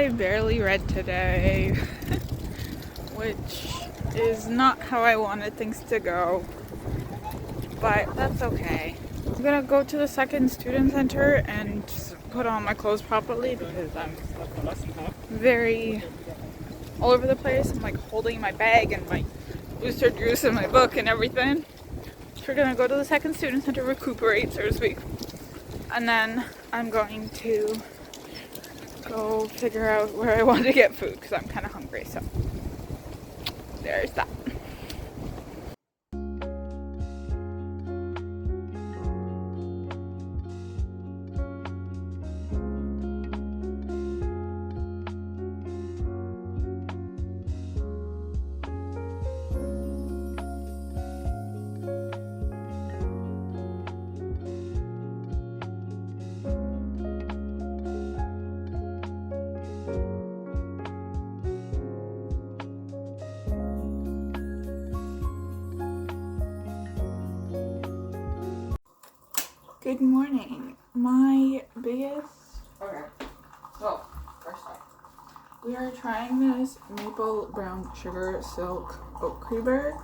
I barely read today, which is not how I wanted things to go, but that's okay. I'm gonna go to the second student center and just put on my clothes properly because I'm very all over the place. I'm like holding my bag and my booster juice and my book and everything. So we're gonna go to the second student center, recuperate, so to speak, and then I'm going to go figure out where I want to get food because I'm kind of hungry. So there's that. Good morning. My biggest... Okay, so first off, we are trying this maple brown sugar silk oat creamer.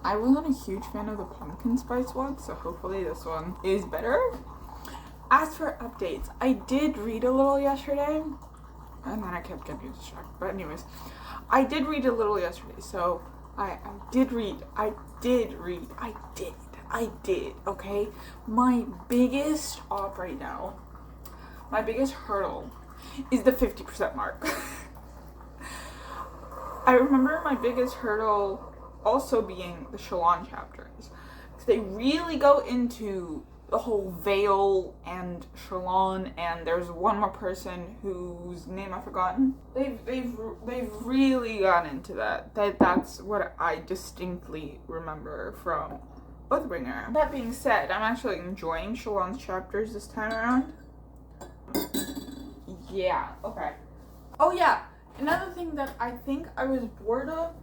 I wasn't a huge fan of the pumpkin spice one, so hopefully this one is better. As for updates, I did read a little yesterday, and then I kept getting distracted. But anyways, I did read a little yesterday, so I did read, okay? My biggest op right now, my biggest hurdle is the 50% mark. I remember my biggest hurdle also being the Shalon chapters. Because they really go into the whole veil and Shalon, and there's one more person whose name I've forgotten. They've really gone into that. That's what I distinctly remember from Oathbringer. That being said, I'm actually enjoying Shalon's chapters this time around. Yeah, okay. Oh yeah, another thing that I think I was bored of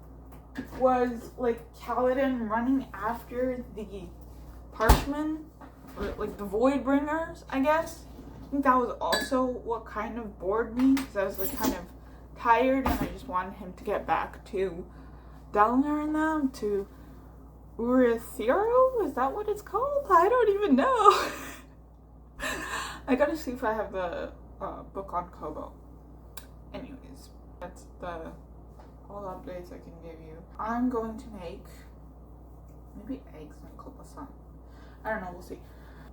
was like Kaladin running after the Parchman, or like the Voidbringers, I guess. I think that was also what kind of bored me, because I was like kind of tired and I just wanted him to get back to Dalinar and them, to Urethero? Is that what it's called? I don't even know. I gotta see if I have the book on Kobo. Anyways, that's all the updates I can give you. I'm going to make maybe eggs and croissant. I don't know, we'll see.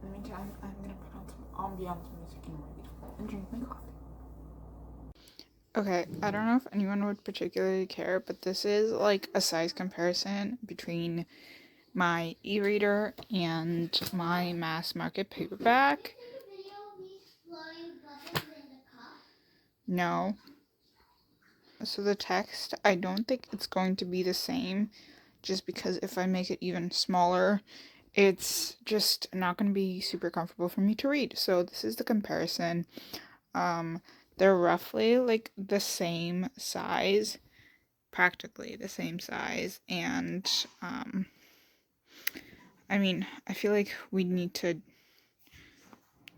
In the meantime, I'm gonna put on some ambiance music and read and drink my coffee. Okay, I don't know if anyone would particularly care, but this is like a size comparison between my e-reader and my mass market paperback. No. So the text, I don't think it's going to be the same, just because if I make it even smaller, it's just not going to be super comfortable for me to read. So this is the comparison. They're roughly like the same size, practically the same size, and I mean, I feel like we need to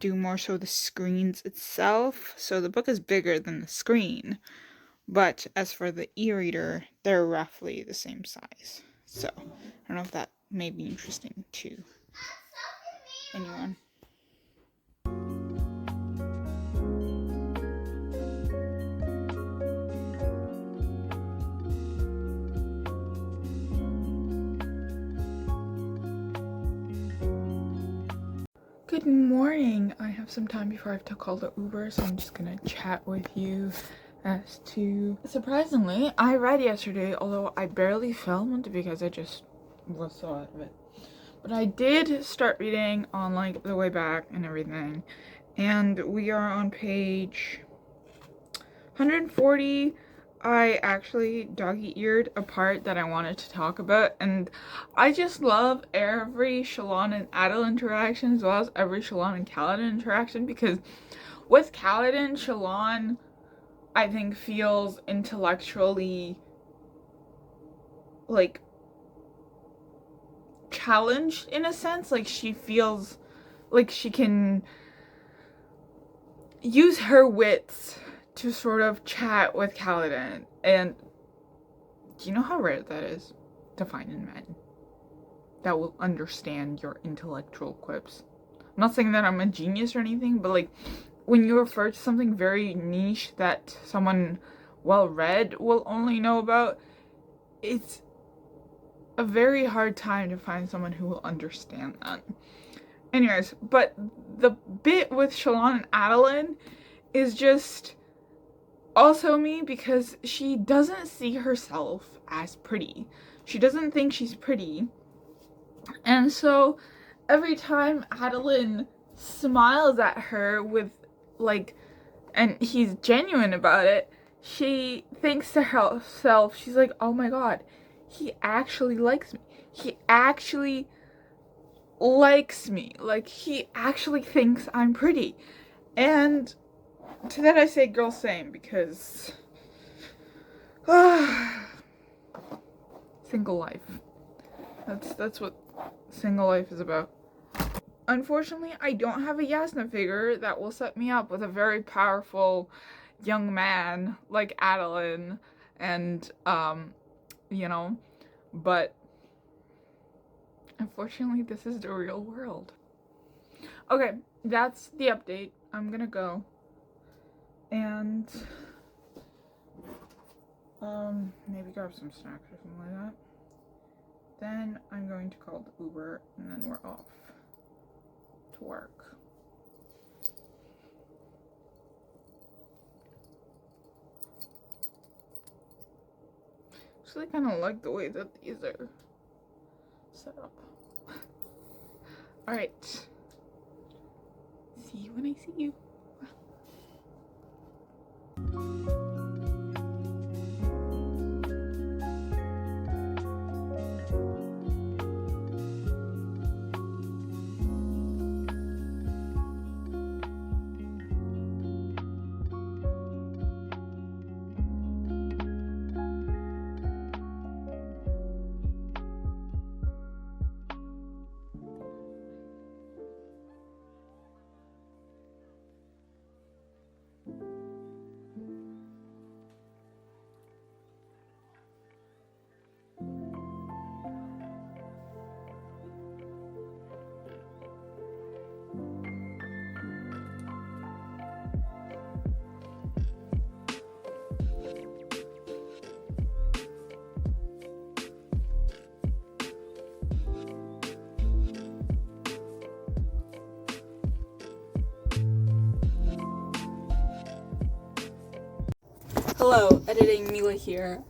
do more so the screens itself. So the book is bigger than the screen, but as for the e-reader, they're roughly the same size. So I don't know if that may be interesting to anyone. Good morning. I have some time before I have to call the Uber, so I'm just gonna chat with you as to... Surprisingly, I read yesterday, although I barely filmed because I just was so out of it. But I did start reading on like the way back and everything, and we are on page 140. I actually doggy-eared a part that I wanted to talk about, and I just love every Shalon and Adel interaction as well as every Shalon and Kaladin interaction, because with Kaladin, Shalon, I think, feels intellectually like challenged in a sense. Like she feels like she can use her wits to sort of chat with Kaladin. And do you know how rare that is to find in men that will understand your intellectual quips? I'm not saying that I'm a genius or anything, but like when you refer to something very niche that someone well-read will only know about, it's a very hard time to find someone who will understand that. Anyways, but the bit with Shallan and Adeline is just also me because she doesn't see herself as pretty. She doesn't think she's pretty. And so every time Adeline smiles at her with like, and he's genuine about it, she thinks to herself, she's like, oh my god, he actually likes me. He actually likes me. Like, he actually thinks I'm pretty. And to that I say, girl, same, because single life. That's what single life is about. Unfortunately, I don't have a Yasna figure that will set me up with a very powerful young man like Adeline, and you know, but unfortunately this is the real world. Okay, that's the update. I'm gonna go and maybe grab some snacks or something like that. Then I'm going to call the Uber and then we're off to work. Actually kind of like the way that these are set up. Alright. See you when I see you. Hello, editing Mila here.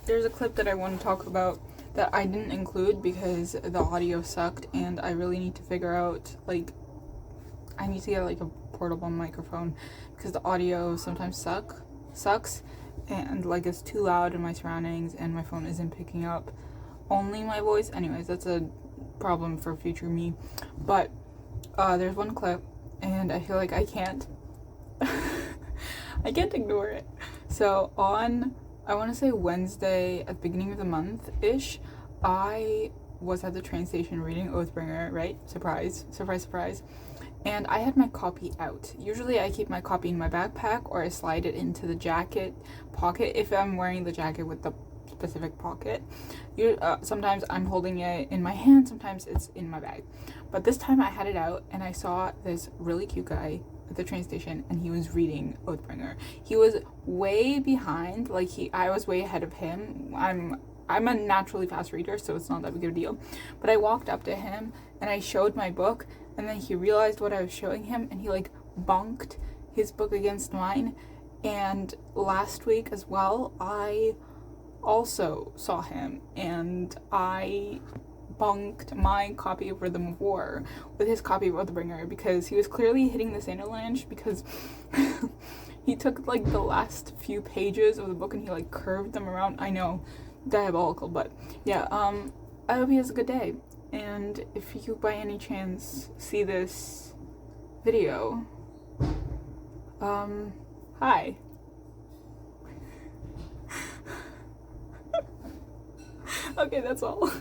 There's a clip that I want to talk about that I didn't include because the audio sucked, and I really need to figure out, like, I need to get like a portable microphone because the audio sometimes sucks, and like it's too loud in my surroundings, and my phone isn't picking up only my voice. Anyways, that's a problem for future me. But there's one clip, and I feel like I can't I can't ignore it. So on, I want to say Wednesday at the beginning of the month-ish, I was at the train station reading Oathbringer, right? Surprise, surprise, surprise. And I had my copy out. Usually I keep my copy in my backpack or I slide it into the jacket pocket if I'm wearing the jacket with the specific pocket. Sometimes I'm holding it in my hand, sometimes it's in my bag. But this time I had it out and I saw this really cute guy at the train station and he was reading Oathbringer. He was way behind, like I was way ahead of him. I'm a naturally fast reader, so it's not that big of a deal. But I walked up to him and I showed my book, and then he realized what I was showing him and he like bonked his book against mine. And last week as well, I also saw him and I bonked my copy of Rhythm of War with his copy of Oathbringer because he was clearly hitting the Sanderson because he took like the last few pages of the book and he like curved them around. I know, diabolical, but yeah, I hope he has a good day. And if you by any chance see this video, hi. Okay, that's all.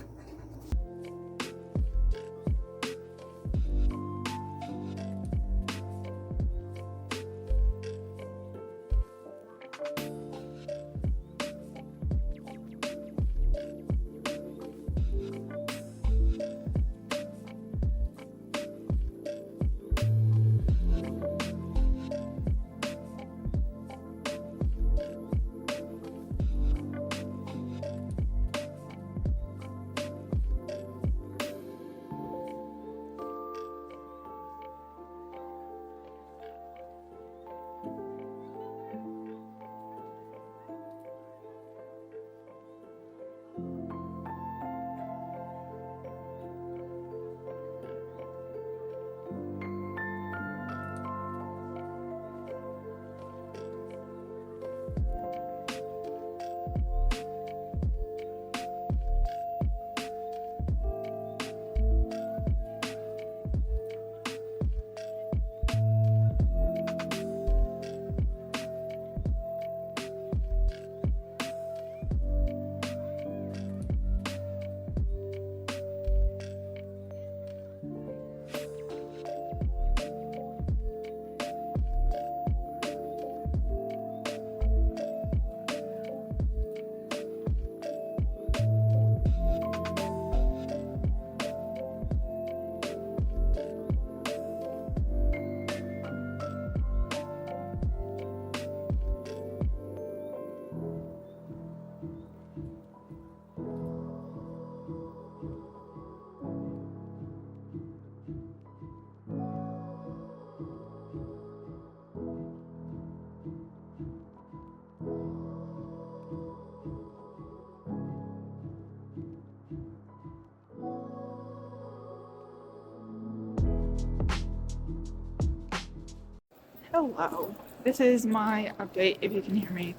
Hello. This is my update, if you can hear me.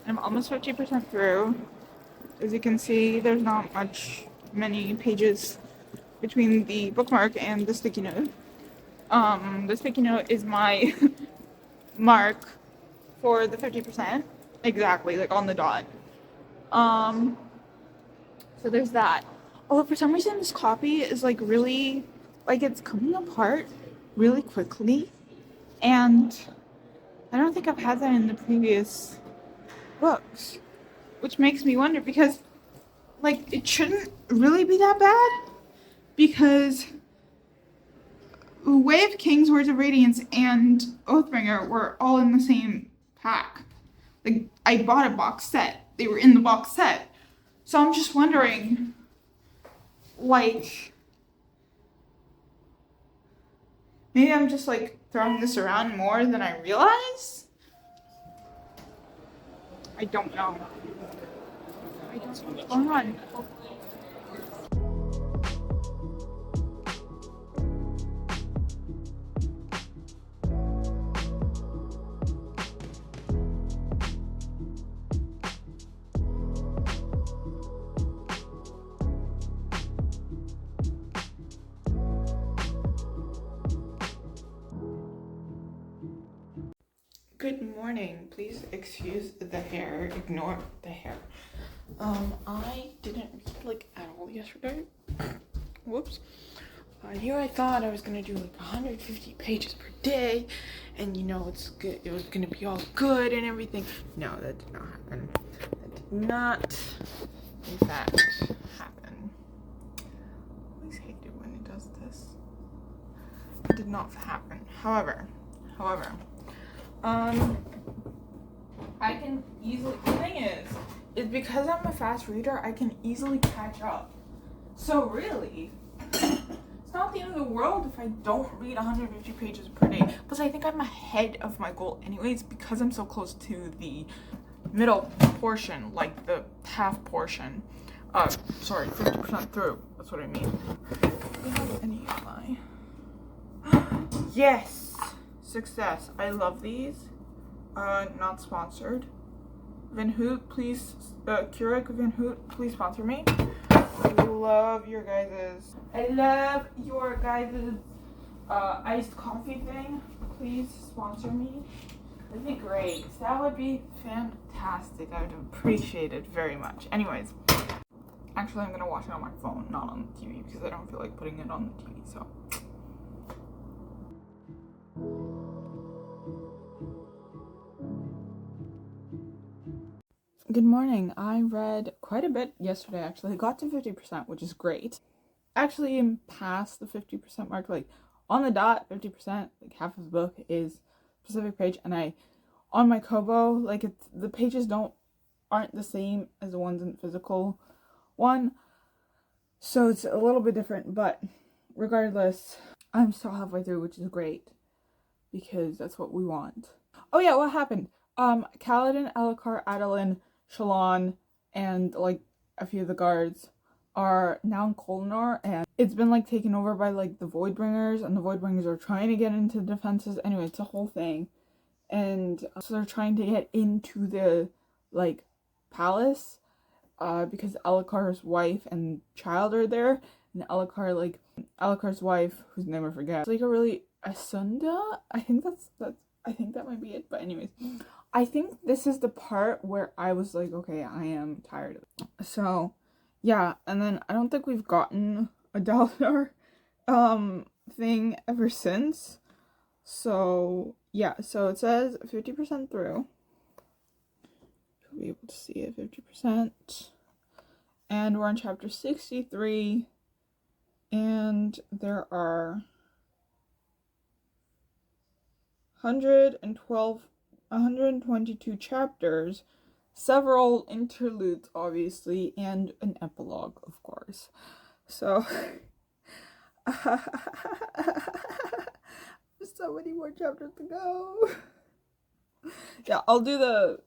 I'm almost 50% through. As you can see, there's not many pages between the bookmark and the sticky note. The sticky note is my mark for the 50%. Exactly, like on the dot. So there's that. Although for some reason this copy is like really, like it's coming apart really quickly. And I don't think I've had that in the previous books. Which makes me wonder because, like, it shouldn't really be that bad. Because Way of Kings, Words of Radiance, and Oathbringer were all in the same pack. Like, I bought a box set. They were in the box set. So I'm just wondering, like, maybe I'm just, like, throwing this around more than I realize? I don't know. I don't know what's going on. Good morning. Please excuse the hair. Ignore the hair. I didn't read like at all yesterday. Whoops. Here I thought I was gonna do like 150 pages per day, and you know it's good. It was gonna be all good and everything. No, that did not happen. That did not, in fact, happen. I always hate it when it does this. It did not happen. However. I can easily, the thing is because I'm a fast reader, I can easily catch up. So really, it's not the end of the world if I don't read 150 pages per day. Plus I think I'm ahead of my goal anyways because I'm so close to the middle portion, like the half portion. 50% through, that's what I mean. Do you have any of my... Yes! Success. I love these. Not sponsored. Van Hoot, please, Keurig Van Hoot, please sponsor me. I love your guys's iced coffee thing. Please sponsor me. That'd be great. That would be fantastic. I would appreciate it very much. Anyways, actually I'm gonna watch it on my phone, not on the TV, because I don't feel like putting it on the TV, so. Good morning. I read quite a bit yesterday, actually. I got to 50%, which is great. Actually, I'm past the 50% mark, like, on the dot, 50%, like, half of the book is specific page, and on my Kobo, like, the pages aren't the same as the ones in the physical one, so it's a little bit different, but regardless, I'm still halfway through, which is great, because that's what we want. Oh yeah, what happened? Kaladin, Elhokar, Adolin, Shallan, and like a few of the guards are now in Kolnor, and it's been like taken over by like the Voidbringers, and the Voidbringers are trying to get into the defenses. Anyway, it's a whole thing, and so they're trying to get into the like palace, because Elhokar's wife and child are there, and Elhokar's wife, whose name I forget, it's like a really Asunda. I think that might be it. But anyways, I think this is the part where I was like, okay, I am tired of it. So, yeah, and then I don't think we've gotten a Daldar thing ever since. So, yeah, so it says 50% through. You'll be able to see it, 50%. And we're on chapter 63, and there are 122 chapters, several interludes, obviously, and an epilogue, of course. So, so many more chapters to go. Yeah, I'll do the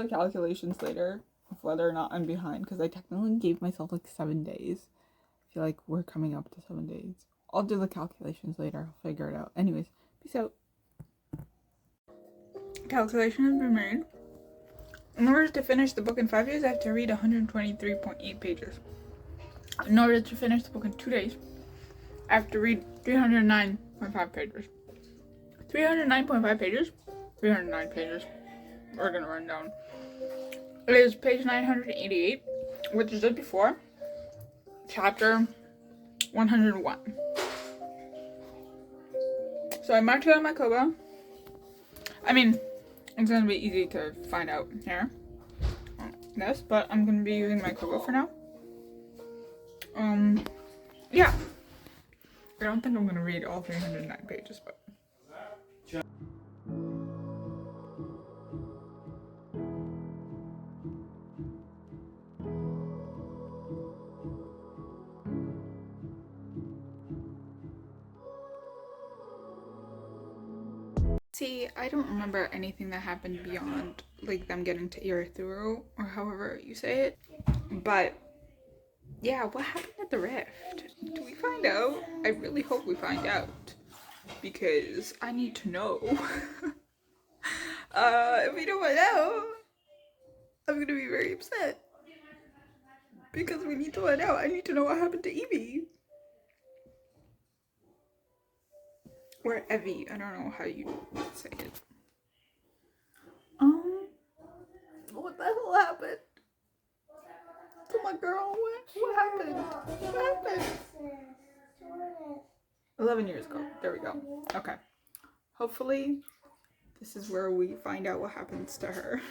calculations later of whether or not I'm behind, because I technically gave myself like 7 days. I feel like we're coming up to 7 days. I'll do the calculations later. I'll figure it out. Anyways, peace out. calculation has been made. In order to finish the book in 5 days, I have to read 123.8 pages. In order to finish the book in 2 days, I have to read 309.5 pages. 309.5 pages? 309 pages. We're gonna run down. It is page 988, which is just before chapter 101. So I marked it on my Kobo. I mean, it's gonna be easy to find out here. This, but I'm gonna be using my Kobo for now. Yeah. I don't think I'm gonna read all 309 pages, but. See, I don't remember anything that happened beyond, like, them getting to Earthuru, or however you say it. But, yeah, what happened at the rift? Do we find out? I really hope we find out. Because I need to know. If we don't find out, I'm gonna be very upset. Because we need to find out. I need to know what happened to Evie. Or Evie, I don't know how you say it. What the hell happened to my girl? What happened? What happened? 11 years ago. There we go. Okay. Hopefully, this is where we find out what happens to her.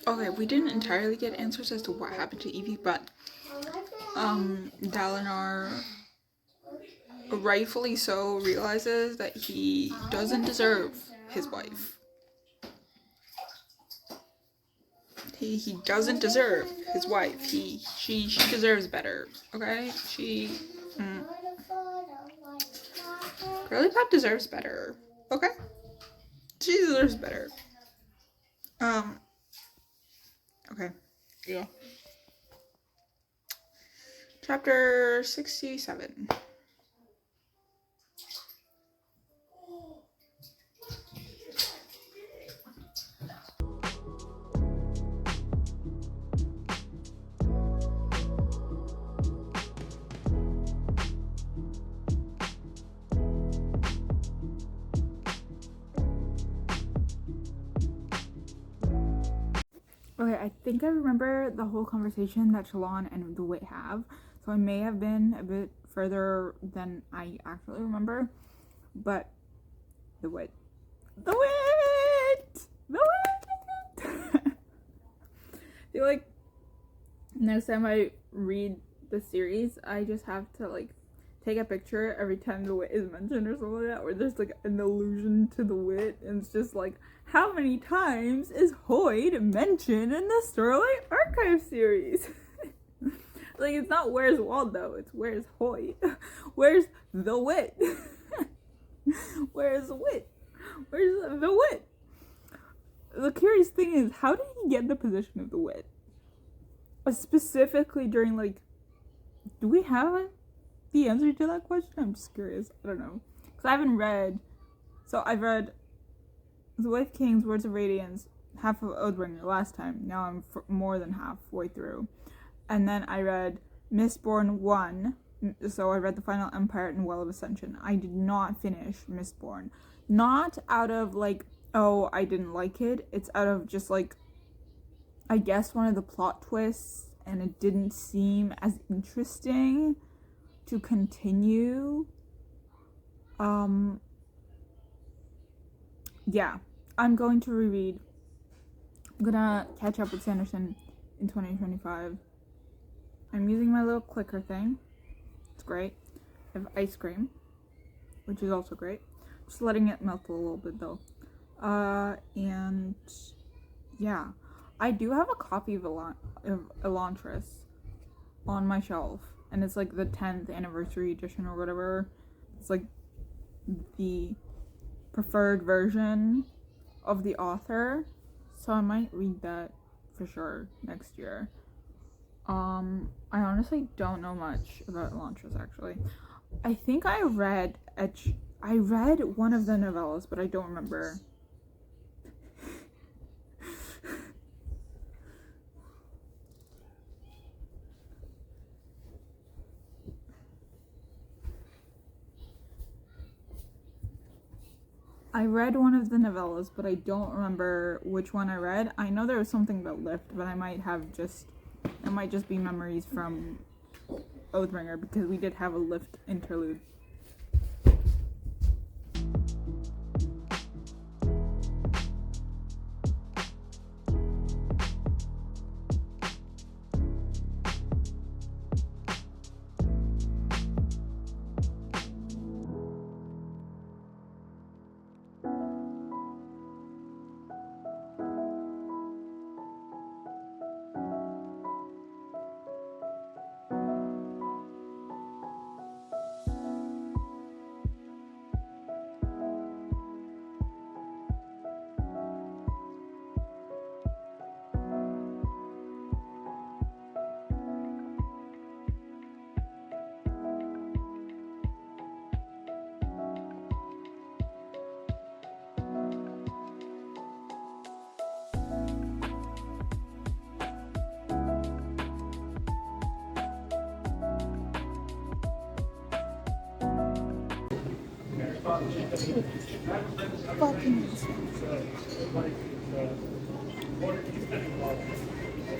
Okay, we didn't entirely get answers as to what happened to Evie, but Dalinar rightfully so realizes that he doesn't deserve his wife. He doesn't deserve his wife. She deserves better. Okay? Girly Pop deserves better. Okay? She deserves better. Okay. Yeah. Chapter 67. Okay, I think I remember the whole conversation that Shalon and the Wit have, so I may have been a bit further than I actually remember, but the Wit. The Wit! The Wit! I feel like next time I read the series, I just have to, like, take a picture every time the Wit is mentioned or something like that, or there's, like, an allusion to the Wit, and it's just like, how many times is Hoyd mentioned in the Starlight Archive series? Like, it's not where's Waldo, it's where's Hoyd. Where's the Wit? Where's the Wit? Where's the Wit? The curious thing is, how did he get the position of the Wit? Specifically during, like, do we have the answer to that question? I'm just curious. I don't know. Because I haven't read, so I've read The Wife King's Words of Radiance, half of Oathbringer last time. Now I'm more than halfway through. And then I read Mistborn 1, so I read The Final Empire and Well of Ascension. I did not finish Mistborn. Not out of, like, oh, I didn't like it. It's out of just, like, I guess one of the plot twists, and it didn't seem as interesting to continue. Yeah, I'm going to reread. I'm gonna catch up with Sanderson in 2025. I'm using my little clicker thing. It's great. I have ice cream, which is also great. Just letting it melt a little bit though. And yeah, I do have a copy of Elantris on my shelf, and it's like the 10th anniversary edition or whatever. It's like the preferred version of the author, so I might read that for sure next year. I honestly don't know much about Elantris, actually. I think I read one of the novellas, but I don't remember. I read one of the novellas, but I don't remember which one I read. I know there was something about Lift, but it might just be memories from Oathbringer, because we did have a Lift interlude.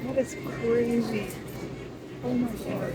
That is crazy. Oh my god.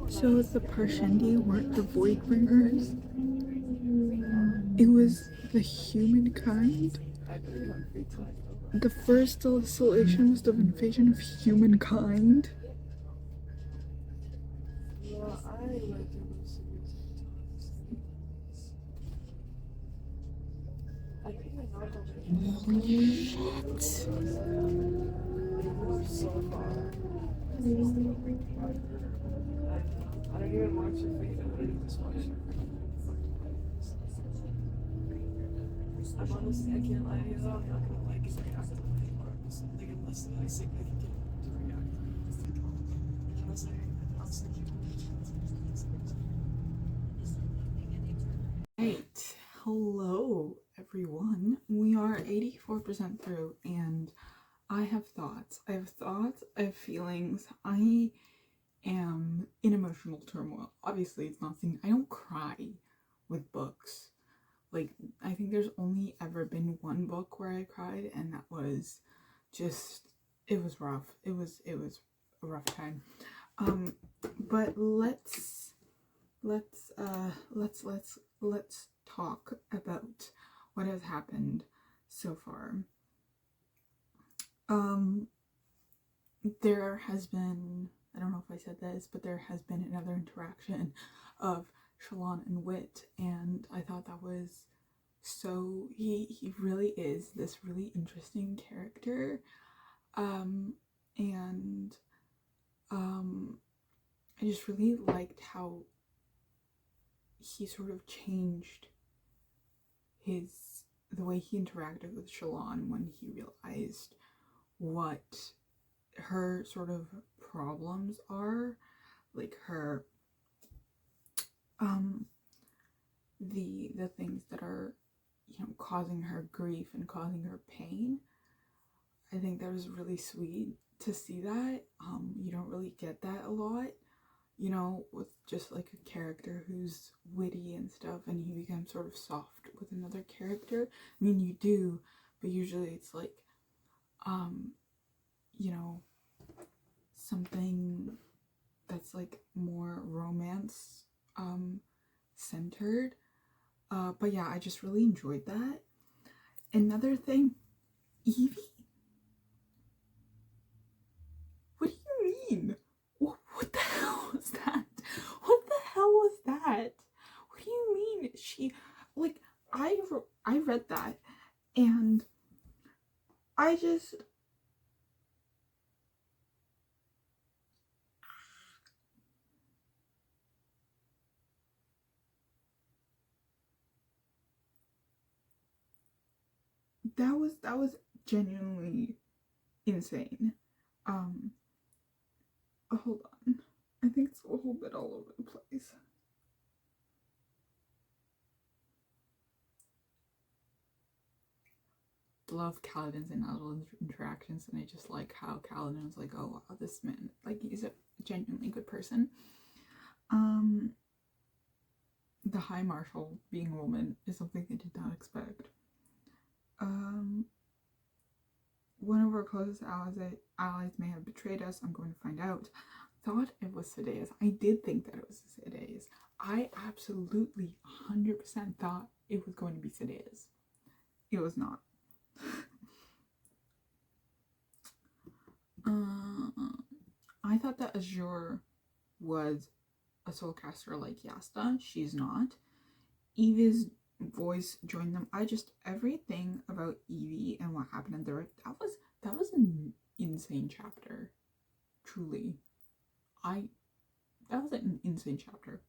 So the Parshendi weren't the Voidbringers. It was the humankind. The first distillation was the invasion of humankind. Holy shit. I don't even watch your video. I just watch it. I'm honestly, I can't lie to you though. I'm not gonna like it reactively or something unless I significantly to react. Unless I'll send you. Right. Hello, everyone. We are 84% through, and I have thoughts. I have feelings. I am in emotional turmoil. Obviously, it's not something I don't cry with books. Like, I think there's only ever been one book where I cried, and that was just, it was rough. It was a rough time. But let's talk about what has happened so far. there has been, I don't know if I said this, but there has been another interaction of Shalon and Wit, and I thought that was so, he really is this really interesting character, and I just really liked how he sort of changed the way he interacted with Shalon when he realized what her sort of problems are, like her the things that are, you know, causing her grief and causing her pain. I think that was really sweet to see that. You don't really get that a lot, you know, with just like a character who's witty and stuff, and he becomes sort of soft with another character. I mean, you do, but usually it's like, you know, something that's like more romance centered. But yeah, I just really enjoyed that. Another thing, Evie? What do you mean? What the hell was that? What the hell was that? What do you mean? She, like, I read that, and I just, that was genuinely insane. Hold on. I think it's a little bit all over the place. Love Kaladin's and Adeline's interactions, and I just like how Kaladin was like, oh wow, this man, like, he's a genuinely good person. The High Marshal being a woman is something I did not expect. One of our closest allies may have betrayed us. I'm going to find out. Thought it was Sadeas. I did think that it was Sadeas. I absolutely 100% thought it was going to be Sadeas. It was not. I thought that Azure was a soulcaster like Yasta. She's not. Evie's voice joined them. Everything about Evie and what happened in there, that was an insane chapter. Truly. That was an insane chapter.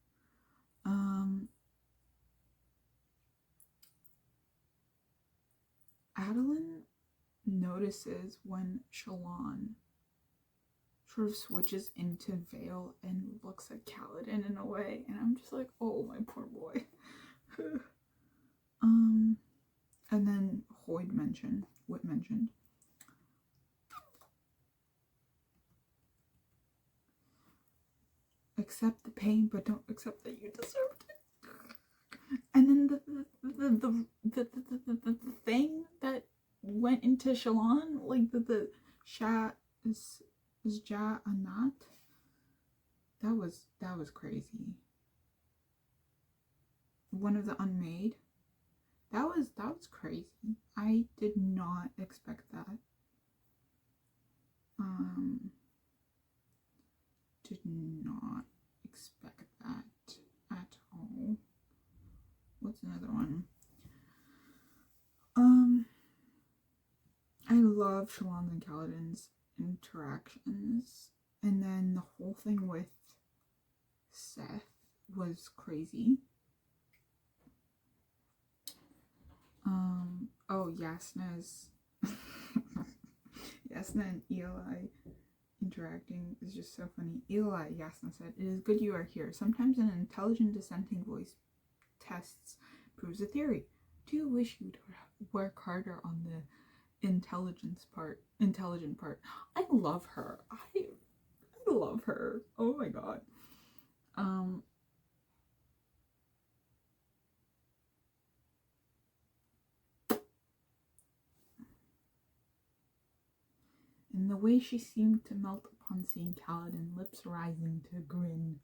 Adeline notices when Shalon sort of switches into Vale and looks at Kaladin in a way, and I'm just like, oh, my poor boy. And then Whit mentioned, accept the pain, but don't accept that you deserved it. And then the thing that went into Shalon, like the Shah is Ja Anat. That was crazy. One of the unmade. That was crazy. I did not expect that. Did not expect that at all. What's another one? I love Shalon's and Kaladin's interactions, and then the whole thing with Seth was crazy. Oh, Yasna's Yasna and Eli interacting is just so funny. Eli, Yasna said, "It is good you are here. Sometimes an intelligent dissenting voice tests proves a theory. Do you wish you'd work harder on the intelligent part? I love her. I love her. Oh my god. And the way she seemed to melt upon seeing Kaladin, lips rising to a grin.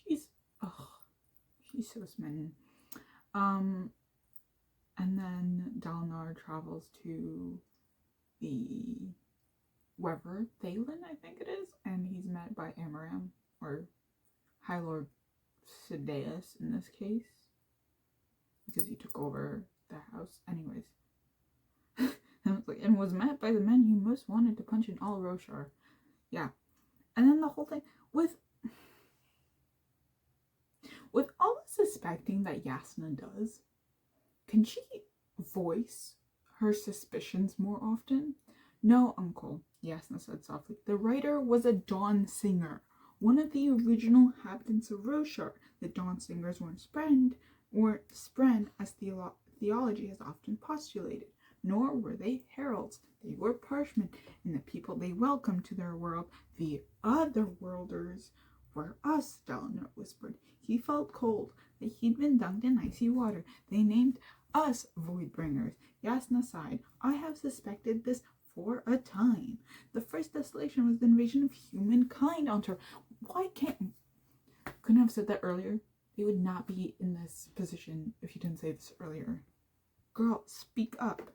She's so smitten. And then Dalinar travels to the Weber Thalen, I think it is, and he's met by Amaram, or High Lord Sidaeus in this case, because he took over the house. Anyways, and was met by the men he most wanted to punch in all Roshar. Yeah, and then the whole thing with all the suspecting that Yasna does, can she voice her suspicions more often? No, Uncle, Yasna said softly. The writer was a dawn singer, one of the original inhabitants of Roshar. The dawn singers weren't spren as theology has often postulated, nor were they heralds. They were parshmen, and the people they welcomed to their world, the otherworlders, were us, Dalinar whispered. He felt cold, that he'd been dunked in icy water. They named us Voidbringers. Yasna sighed. I have suspected this for a time. The first desolation was the invasion of humankind onto her. Why can't... Couldn't have said that earlier? They would not be in this position if you didn't say this earlier. Girl, speak up.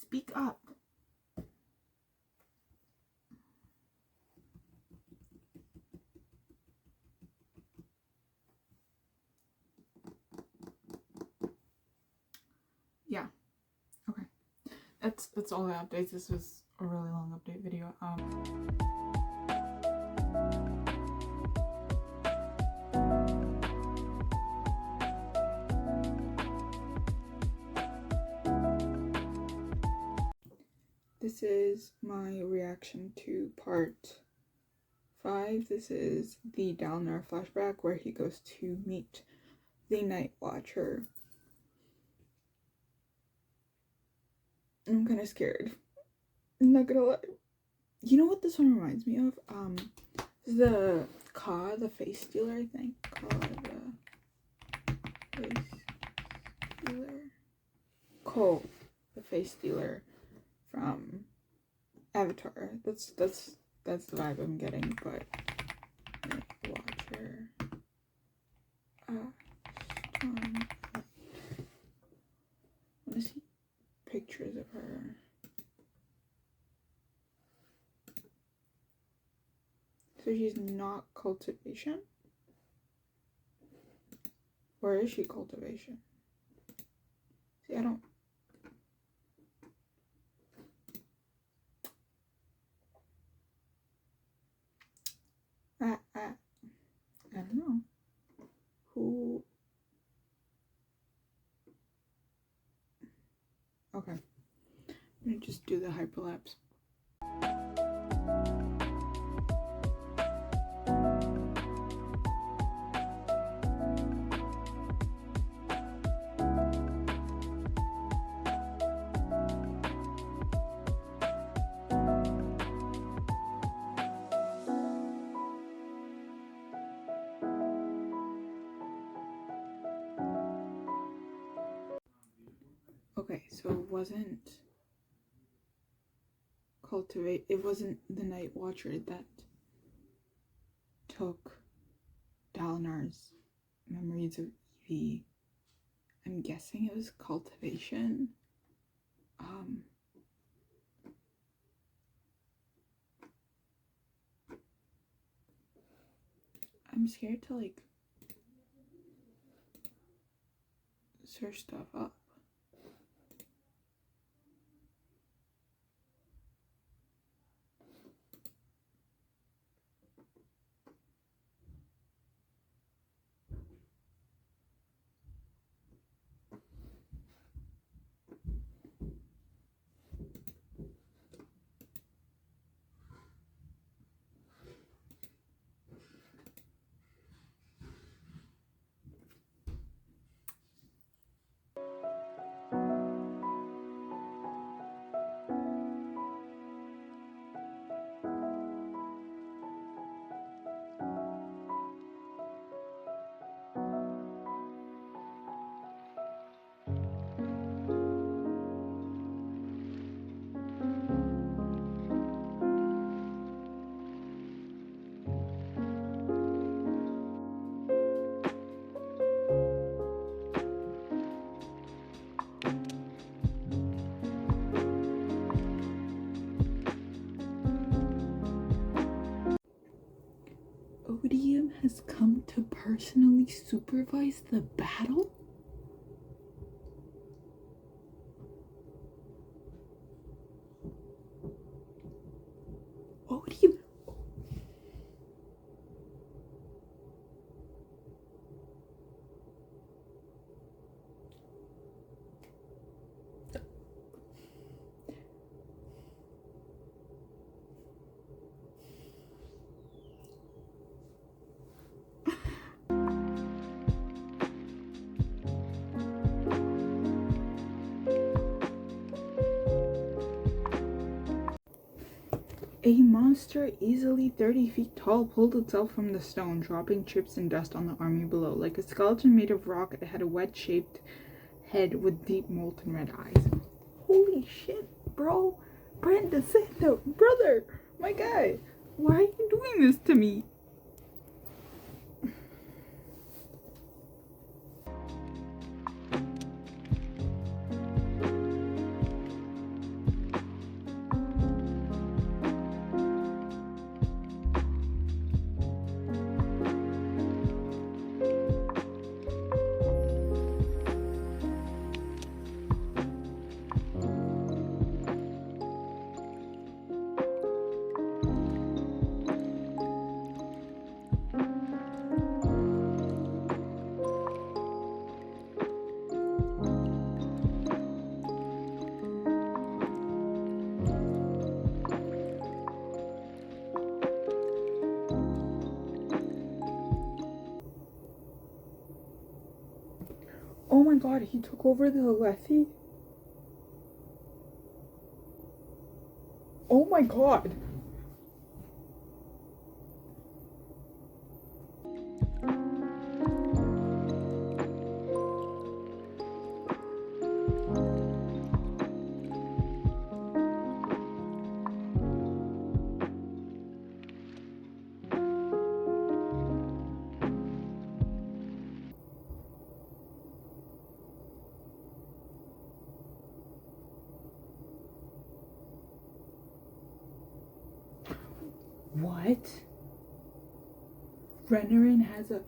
Speak up. Yeah. Okay. That's all the updates. This was a really long update video. This is my reaction to part 5. This is the Dalinar flashback where he goes to meet the Night Watcher. I'm kind of scared. I'm not gonna lie. You know what this one reminds me of? This is the Ka, the face stealer, I think. Ka, the face stealer. Ko, the face stealer from Avatar. That's the vibe I'm getting, but Night Watcher. Storm. I wanna see pictures of her. So she's not cultivation? Or is she cultivation? See, I don't... I don't know. Who... Okay. I'm gonna just do the hyperlapse. Okay, so it wasn't it wasn't the Night Watcher that took Dalinar's memories of Evie. I'm guessing it was cultivation. I'm scared to like search stuff up. Odium has come to personally supervise the battle? Odium. A monster easily 30 feet tall pulled itself from the stone, dropping chips and dust on the army below. Like a skeleton made of rock, it had a wedge-shaped head with deep molten red eyes. Holy shit, bro! Brent DeSanto, brother! My guy! Why are you doing this to me? Oh my god, he took over the Alethi? Oh my god! What? Renarin has a...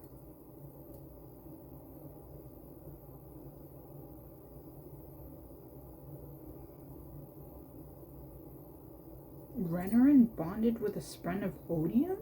Renarin bonded with a spren of Odium?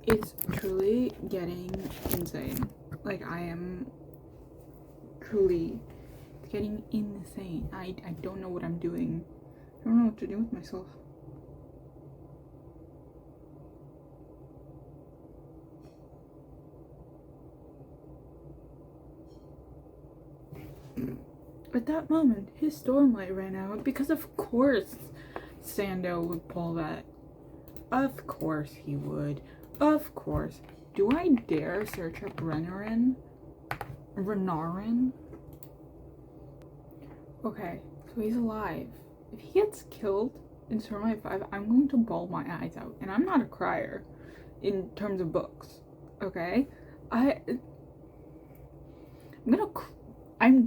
It's truly getting insane. Like, I am truly getting insane. I don't know what I'm doing. I don't know what to do with myself. At that moment, his stormlight ran out because of course Sando would pull that. Of course he would. Of course. Do I dare search up Renarin? Okay, so he's alive. If he gets killed in Stormlight 5, I'm going to bawl my eyes out. And I'm not a crier in terms of books. Okay? I'm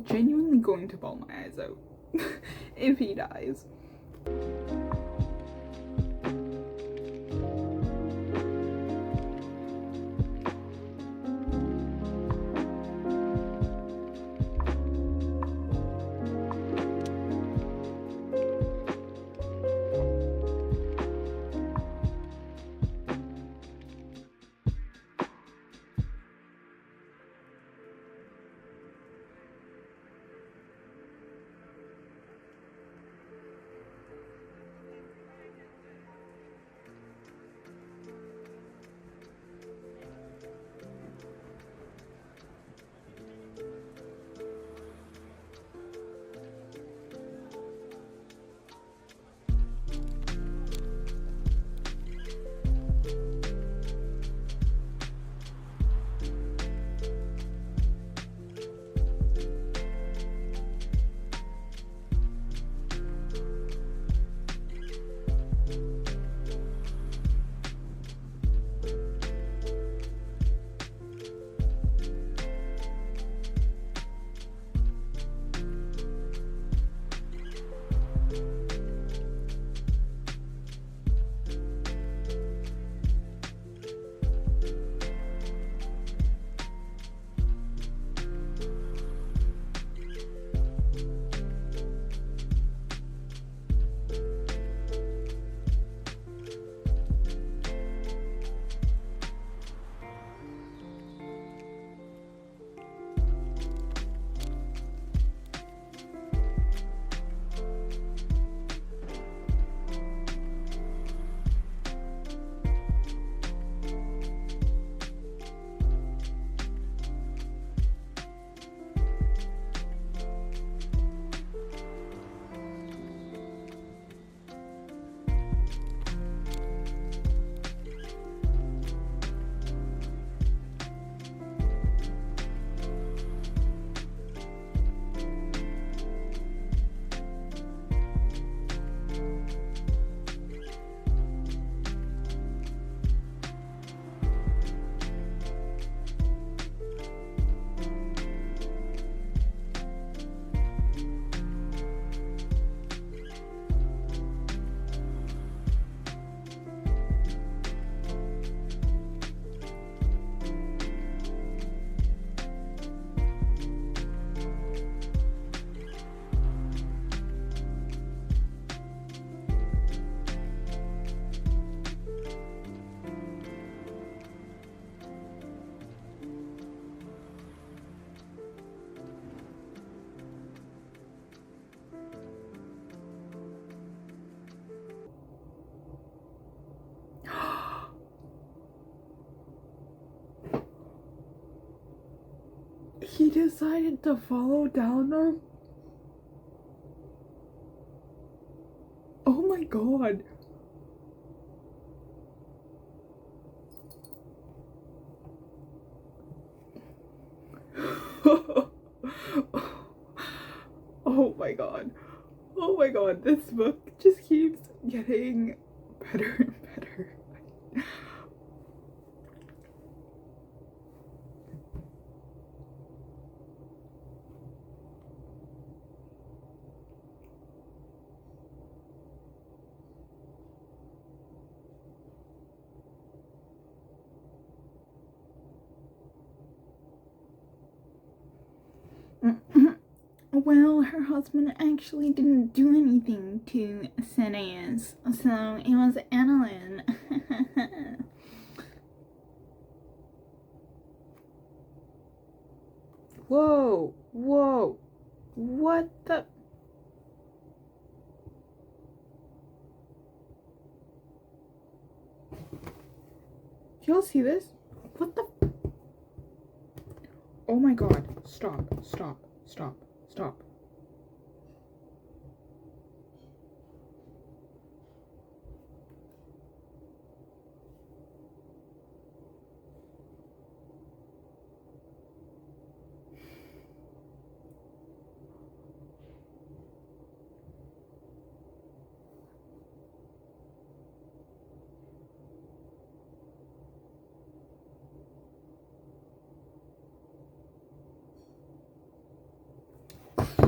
genuinely going to bawl my eyes out if he dies. decided to follow Dalinar. Oh my god. Oh my god. Oh my god, this book just keeps getting better and better. Well, her husband actually didn't do anything to Sineas, so it was Annalyn. Whoa, whoa, what the? Y'all see this? What the? Oh my god, stop, stop, stop, stop.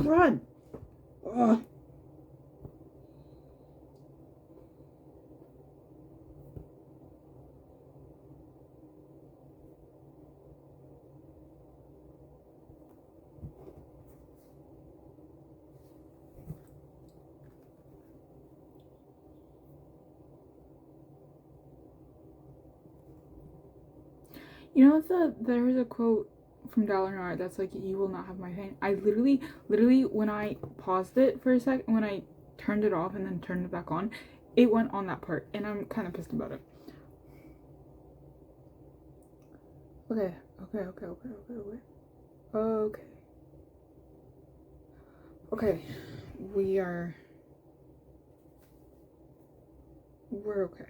Run! Ugh. You know, there's a quote from Dalinar that's like, "You will not have my pain." I literally, when I paused it for a sec, when I turned it off and then turned it back on, it went on that part, and I'm kind of pissed about it. Okay. Okay. We're okay.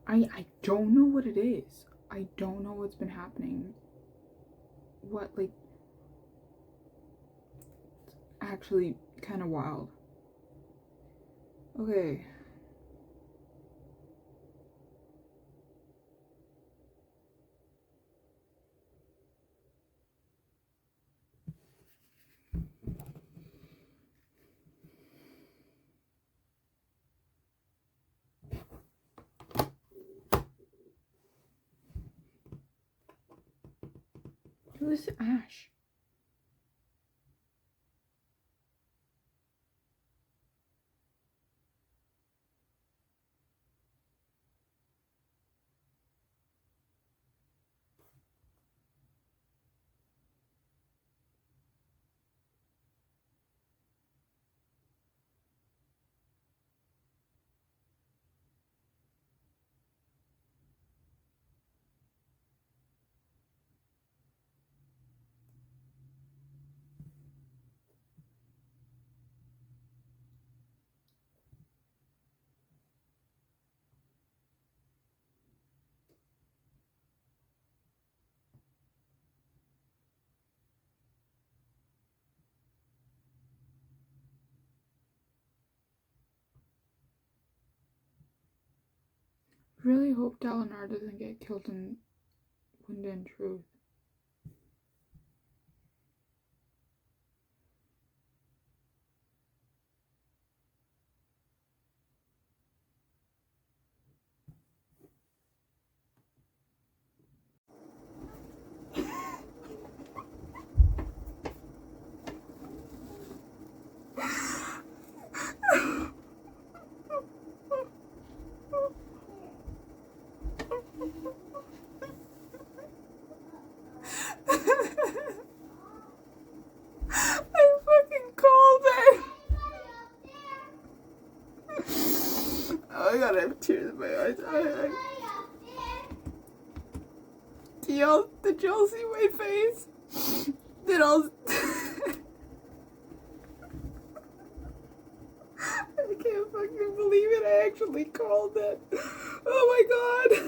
I don't know what it is. I don't know what's been happening. What, like, it's actually kind of wild. Okay. Who is Ash? Really hope Dalinar doesn't get killed in Wind and Truth. I fucking called it. Oh my god, I have tears in my eyes. Did y'all see my face? Did all? I can't fucking believe it. I actually called it. Oh my god.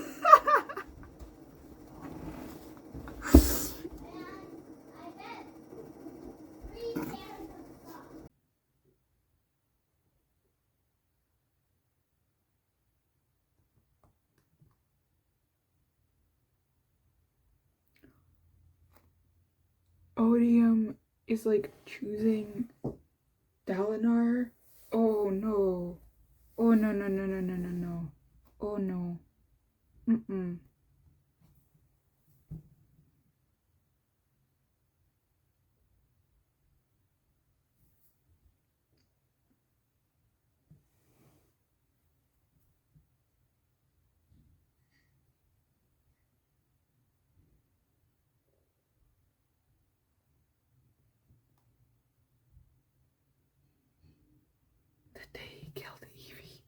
Odium is like choosing Dalinar. Oh no. Oh no no no no no no no. Oh no. Mm-mm. The day he killed Evie.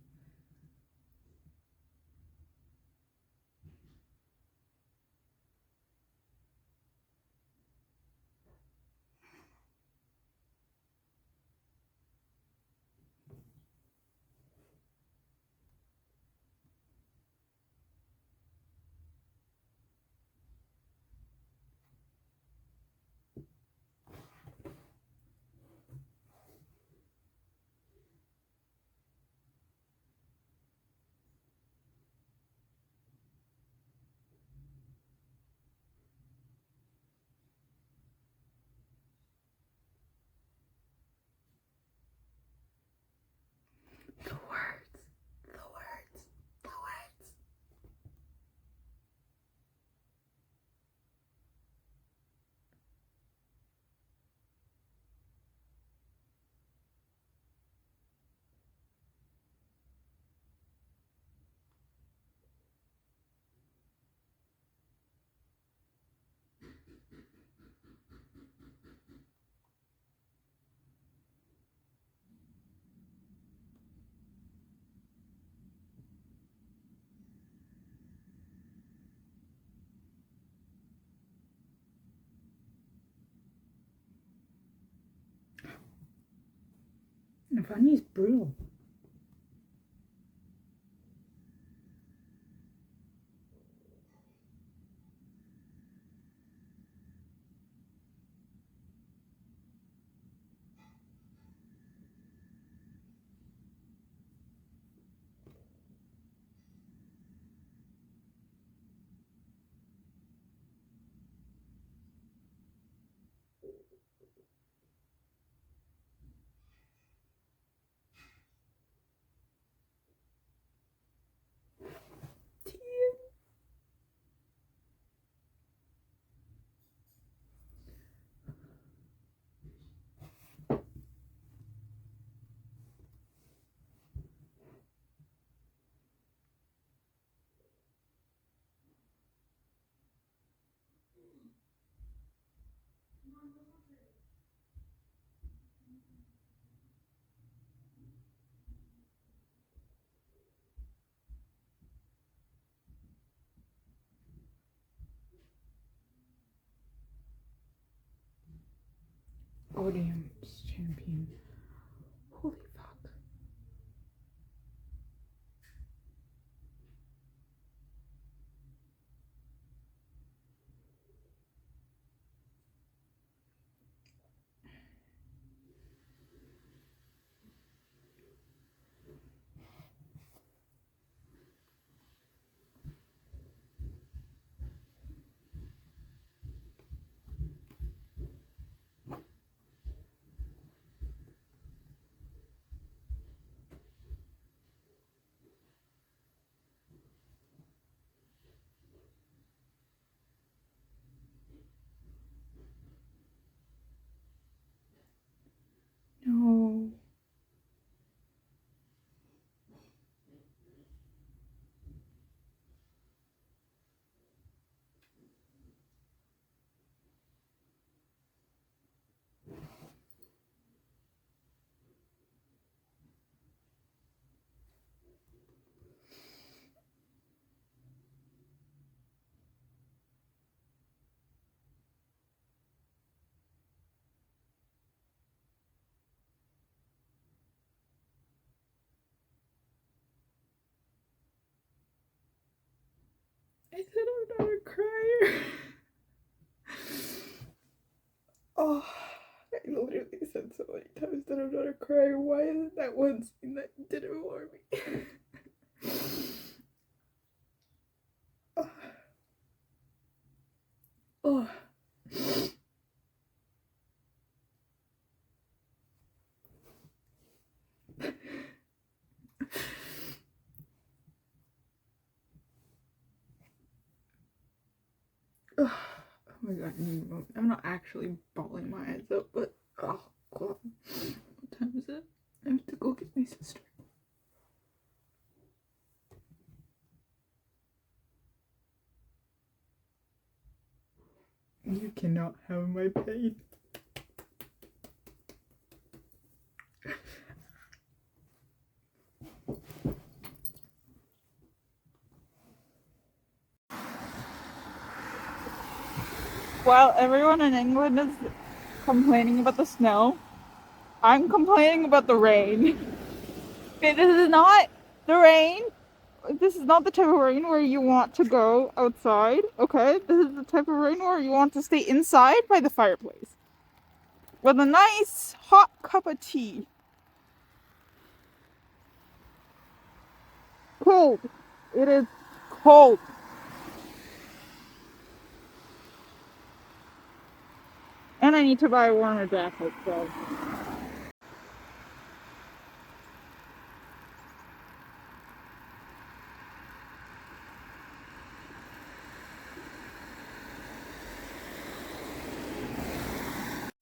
The words. The words. The words. Navani's brutal. Odium's champion. Holy fuck. I said I'm not a crier. Oh, I literally said so many times that I'm not a crier. Why isn't that one scene that you did it for me? Oh. Oh. Oh my god, I'm not actually bawling my eyes up, but oh god. What time is it? I have to go get my sister. You cannot have my pain. While everyone in England is complaining about the snow, I'm complaining about the rain. Okay, this is not the rain. This is not the type of rain where you want to go outside, okay? This is the type of rain where you want to stay inside by the fireplace with a nice hot cup of tea. Cold. It is cold. And I need to buy a warmer jacket, so.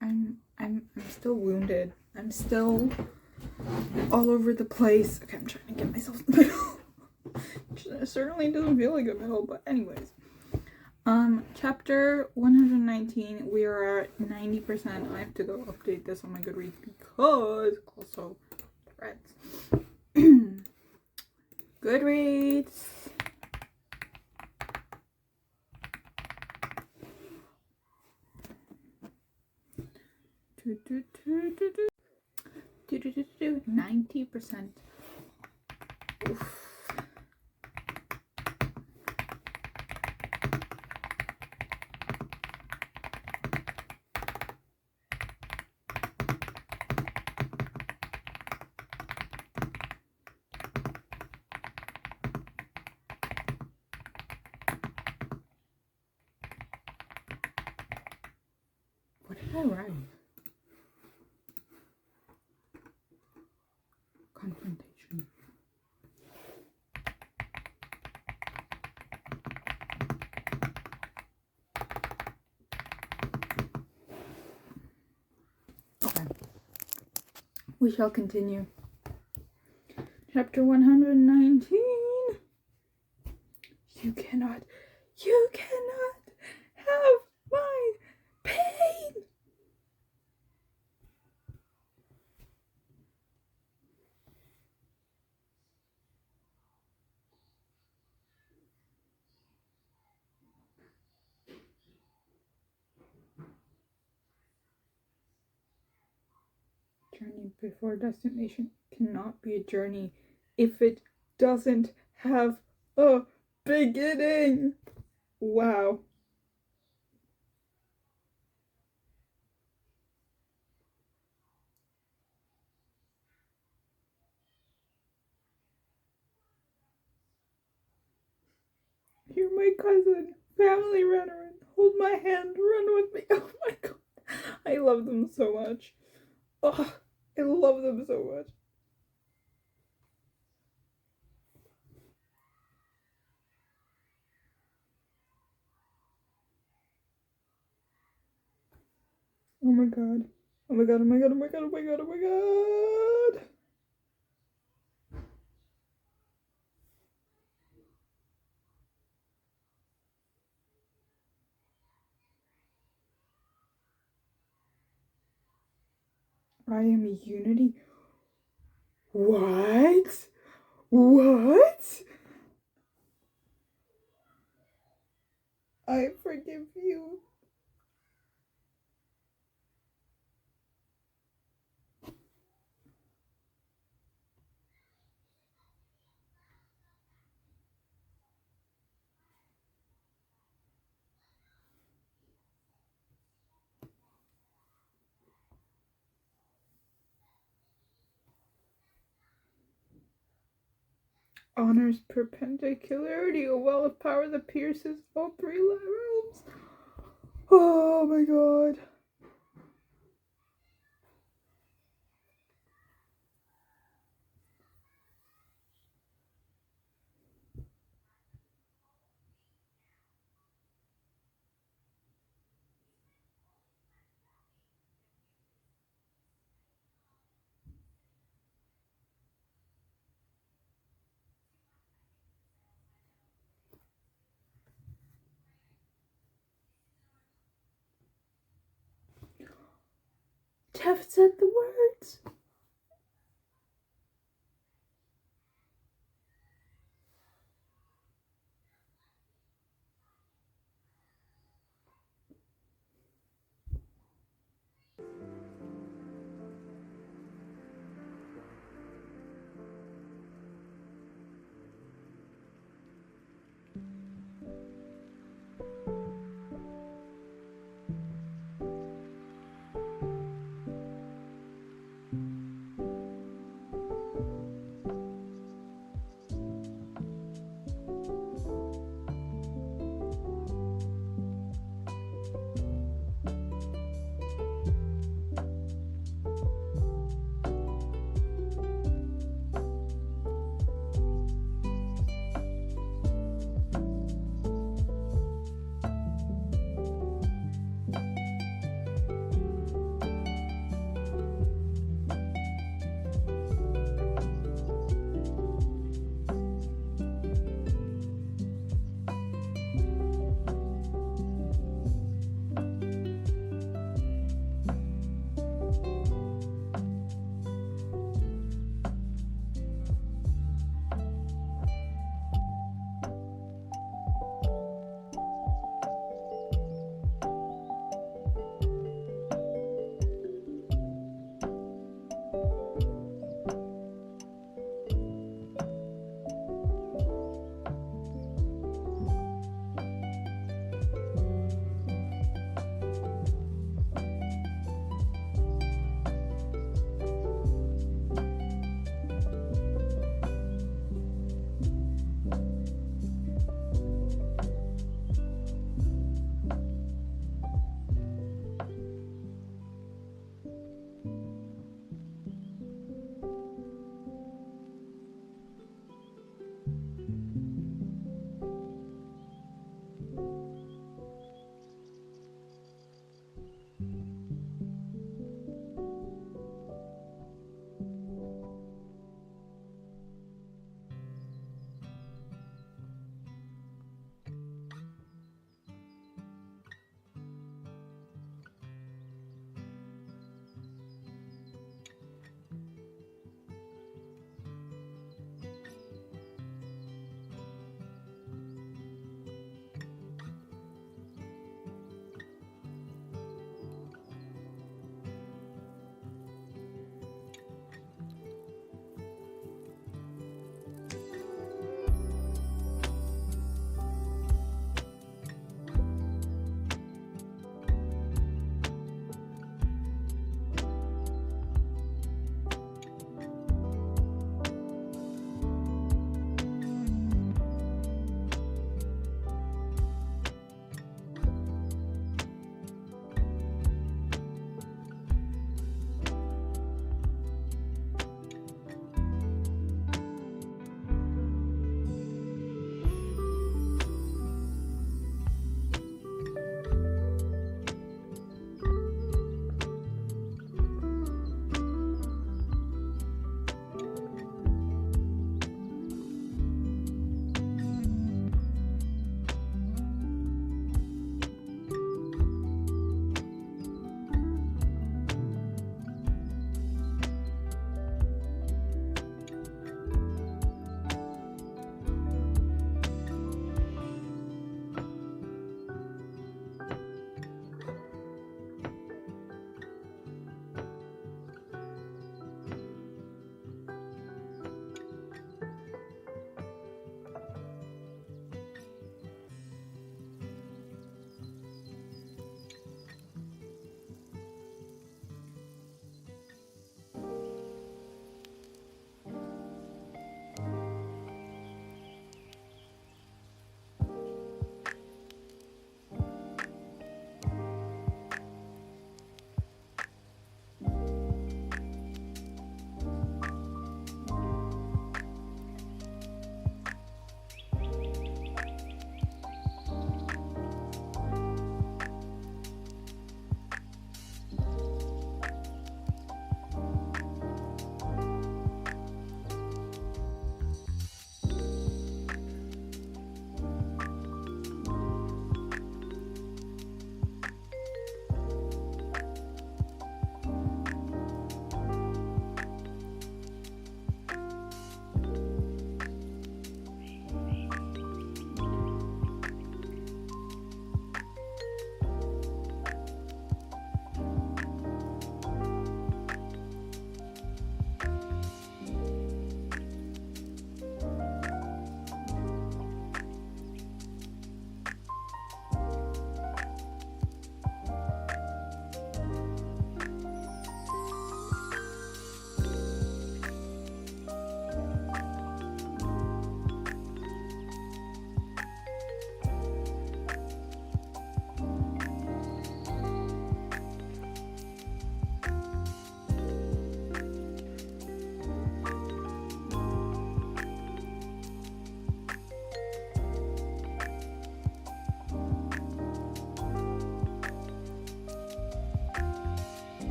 I'm still wounded. I'm still all over the place. Okay, I'm trying to get myself in the middle. It certainly doesn't feel like a middle, but anyways. Chapter 119, we are at 90%. I have to go update this on my Goodreads because also threads. Goodreads. Do, do, do, do, do. 90%. Oof. What did I write? Confrontation. Okay. We shall continue. Chapter 119. You cannot have my pain. Journey before destination cannot be a journey if it doesn't have a beginning. Wow. You're my cousin, family runner. Hold my hand, run with me. Oh my god. I love them so much. Oh, I love them so much. Oh my god. Oh my god, oh my god, oh my god, oh my god, oh my god. I am unity. What? What? I forgive you. Honors perpendicularity, a well of power that pierces all three realms. Oh my god. Jeff said the words.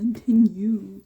continue.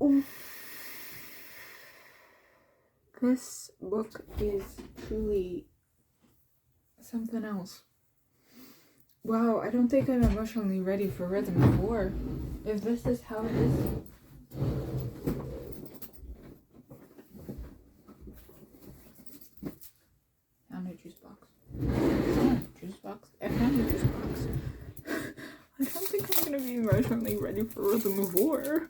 Oh. This book is truly something else. Wow, I don't think I'm emotionally ready for Rhythm 4. If this is how it is. Found a juice box. Juice box? I found a juice box. I don't think I'm gonna be emotionally ready for Rhythm 4.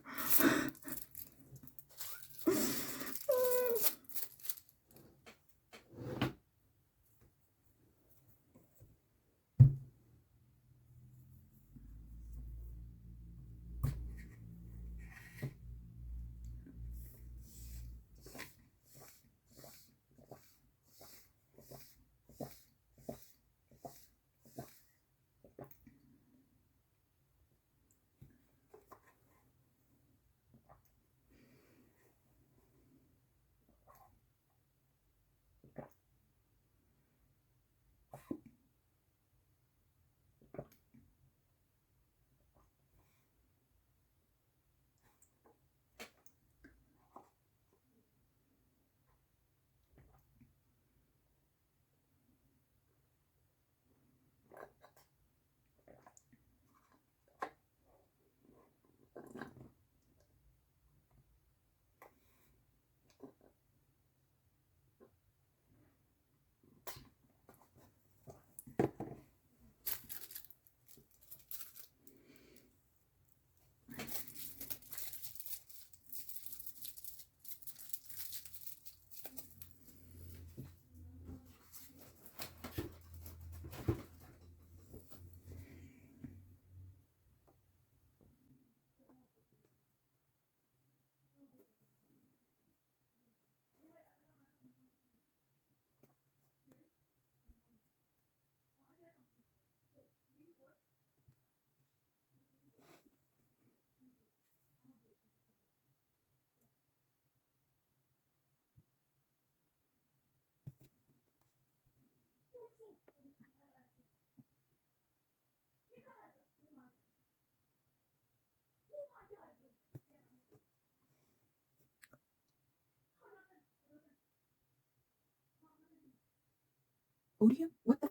Odium? What the?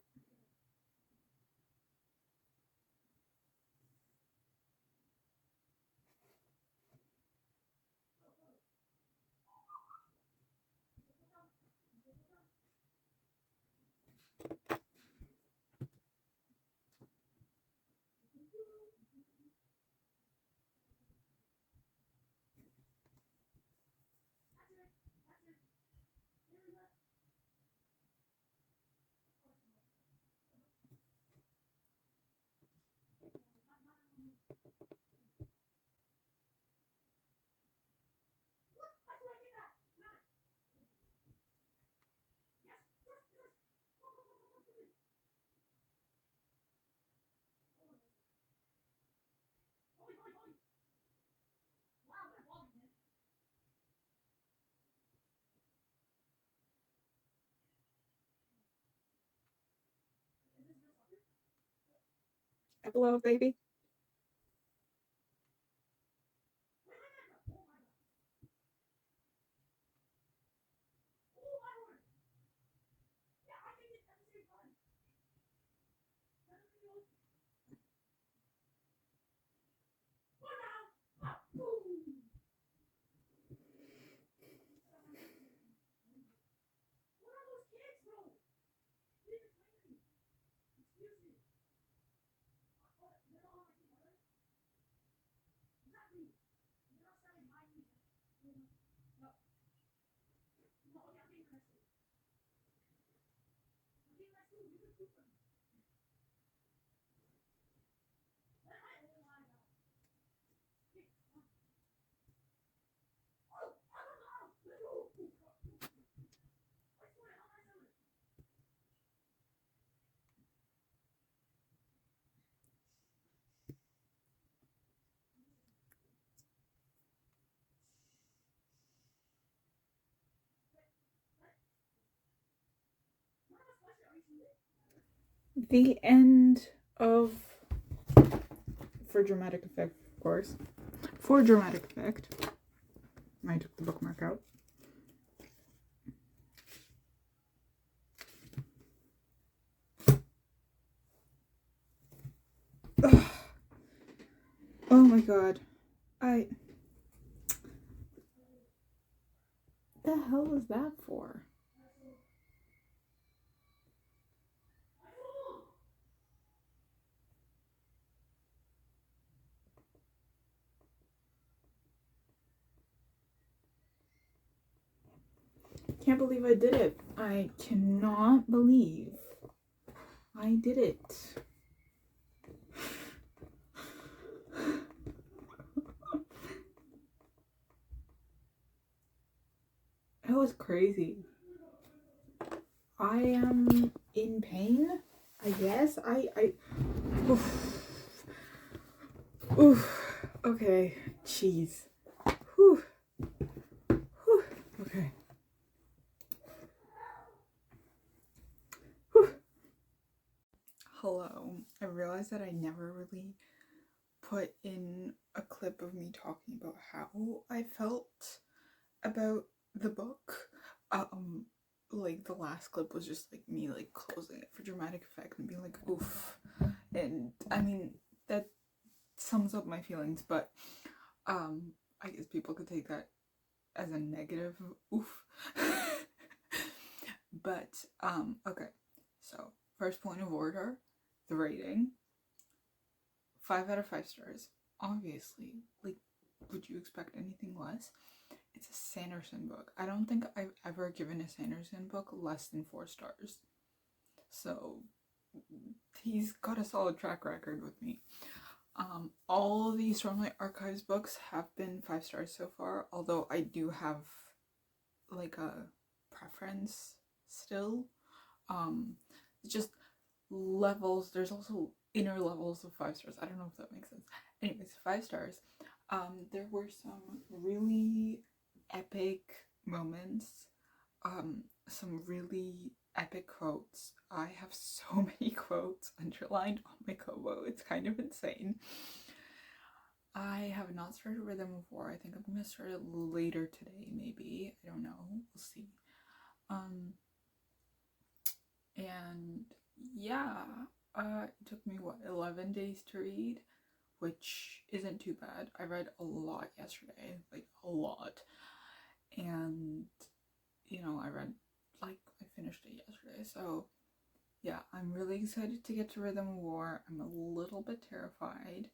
Hello, baby. The end of, for dramatic effect, of course. For dramatic effect. I took the bookmark out. Ugh. Oh my god. The hell was that for? Can't believe I did it. I cannot believe I did it. That was crazy. I am in pain, I guess. Oof. Oof. Okay. Jeez. Whew. Whew. Okay. Whew. Hello. I realized that I never really put in a clip of me talking about how I felt about the book. Like the last clip was just like me like closing it for dramatic effect and being like oof, and I mean that sums up my feelings, but I guess people could take that as a negative oof. But okay, so first point of order, the rating, 5 out of 5 stars. Obviously, like, would you expect anything less? It's a Sanderson book. I don't think I've ever given a Sanderson book less than 4 stars. So he's got a solid track record with me. All of the Stormlight Archives books have been 5 stars so far, although I do have like a preference still. Just levels. There's also inner levels of 5 stars. I don't know if that makes sense. Anyways, 5 stars. There were some really epic moments, some really epic quotes. I have so many quotes underlined on my Kobo. It's kind of insane. I have not started Rhythm of War. I think I'm gonna start it later today, maybe. I don't know. We'll see. And yeah, it took me 11 days to read, which isn't too bad. I read a lot yesterday, like a lot. And I finished it yesterday, so yeah, I'm really excited to get to Rhythm of War. I'm a little bit terrified.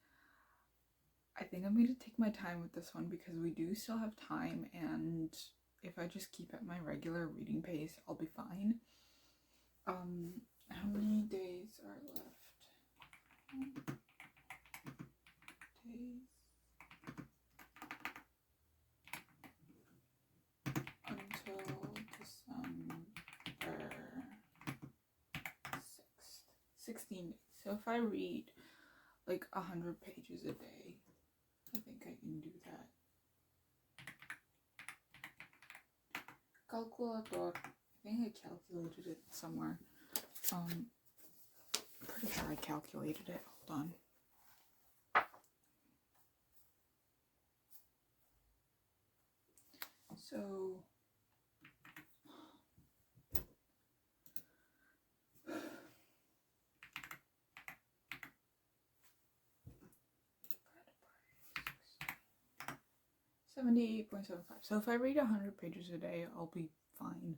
I think I'm going to take my time with this one because we do still have time, and if I just keep at my regular reading pace, I'll be fine. How many days are left? Days until December 6th. 16 days. So if I read like 100 pages a day, I think I can do that. Calculator. I think I calculated it somewhere. Pretty sure I calculated it. Hold on. So $78.75. So if I read 100 pages a day, I'll be fine.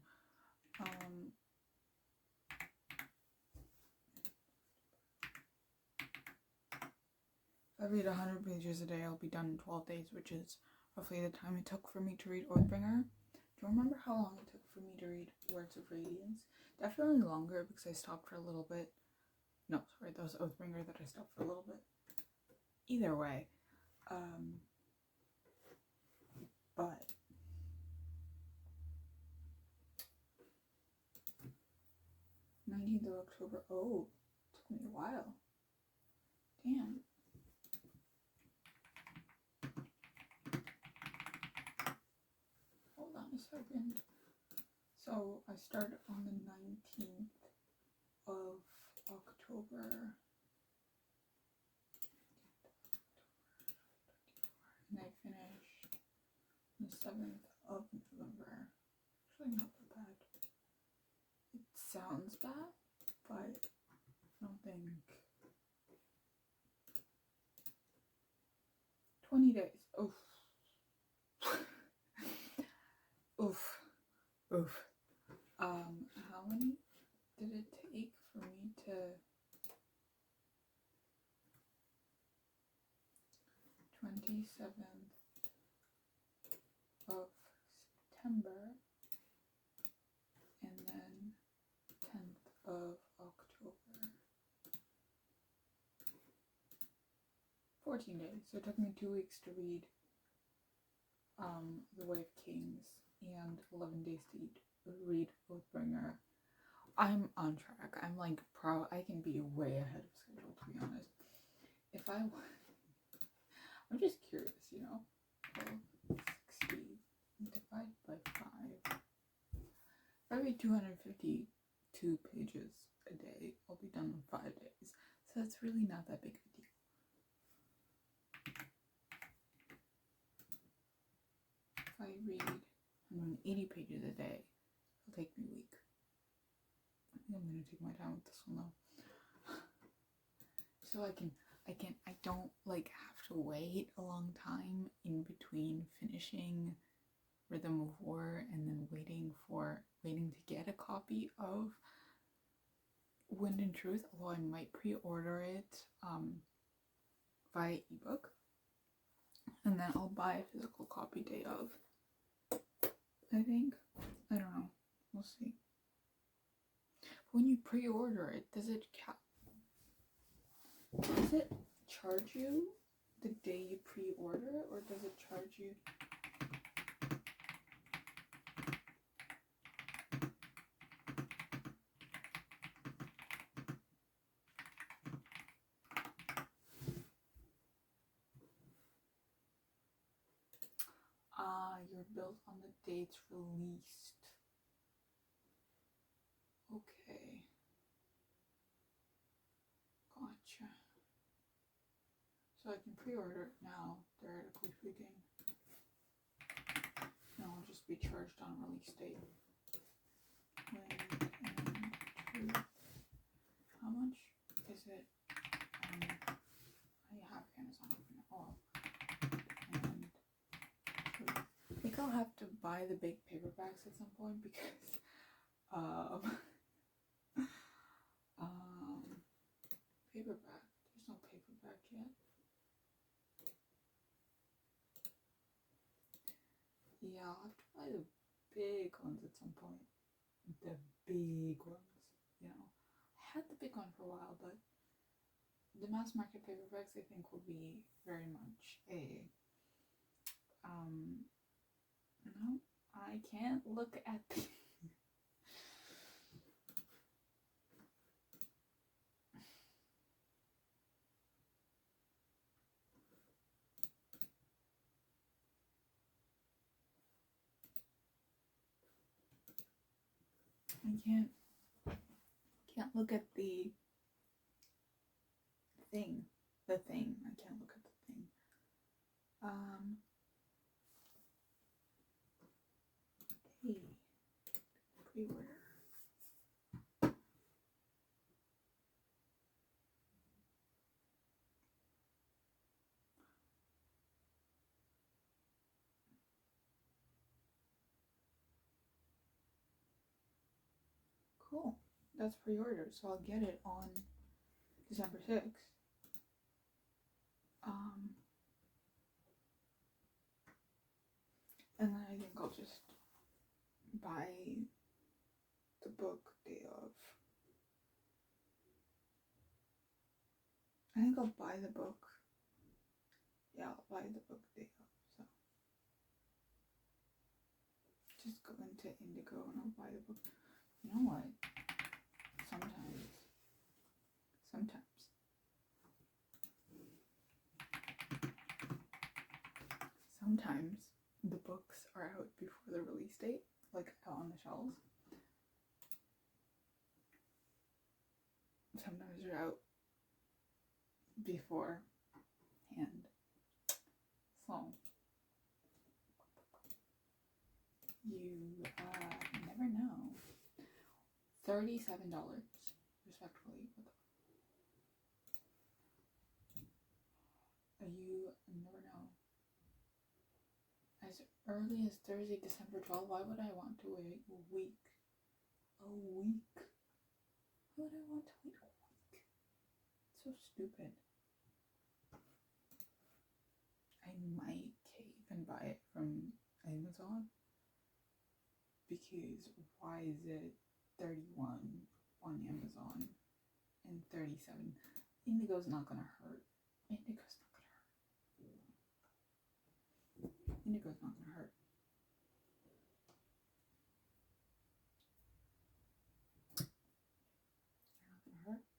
If I read 100 pages a day, I'll be done in 12 days, which is roughly the time it took for me to read Oathbringer. Do you remember how long it took for me to read Words of Radiance? Definitely longer because I stopped for a little bit. No, sorry, that was Oathbringer that I stopped for a little bit. Either way, but 19th of October. Oh, it took me a while. Damn. Hold on a second. So I started on the 19th of October. And I finished the 7th of November. Actually, not that bad. It sounds bad, but I don't think. 20 days. Oof. Oof. Oof. How many did it take for me to 27th of September and then 10th of October? 14 days. So it took me 2 weeks to read The Way of Kings and 11 days to read Oathbringer. I'm on track. I'm like I can be way ahead of schedule, to be honest. If I'm just curious, you know. 60 divided by 5. If I read 252 pages a day, I'll be done in 5 days. So it's really not that big of a deal. If I read 180 pages a day, it'll take me a week. I think I'm gonna take my time with this one though. So I don't like have to wait a long time in between finishing Rhythm of War and then waiting to get a copy of Wind and Truth, although I might pre-order it via ebook, and then I'll buy a physical copy day of. I think. I don't know. We'll see. But when you pre-order it, does it charge you the day you pre-order it, or does it charge you? You're billed on the dates released. Okay. Gotcha. So I can pre-order it now, theoretically speaking. And I'll just be charged on release date. And how much is it? I have Amazon open. Oh. And I think I'll have to buy the big paperbacks at some point because paperback. There's no paperback yet. Yeah, I'll have to buy the big ones at some point. The big ones, you know. I had the big one for a while, but the mass market paperbacks I think will be very much a no, I can't look at the I can't look at the thing. I can't look at the thing. Hey, pre-order. Cool. That's pre-order, so I'll get it on December 6th. And then I think I'll just buy the book day of. I think I'll buy the book. Yeah, I'll buy the book day of. So just go into Indigo and I'll buy the book. You know what? Sometimes the books are out before the release date, like out on the shelves. Sometimes they're out beforehand. So $37, respectfully. You never know. As early as Thursday, December 12th, why would I want to wait a week? A week? Why would I want to wait a week? It's so stupid. I might even buy it from Amazon, because why is it 31 on Amazon and 37? Indigo's not gonna hurt. Indigo's not gonna hurt. Indigo's not gonna hurt. They're not gonna hurt.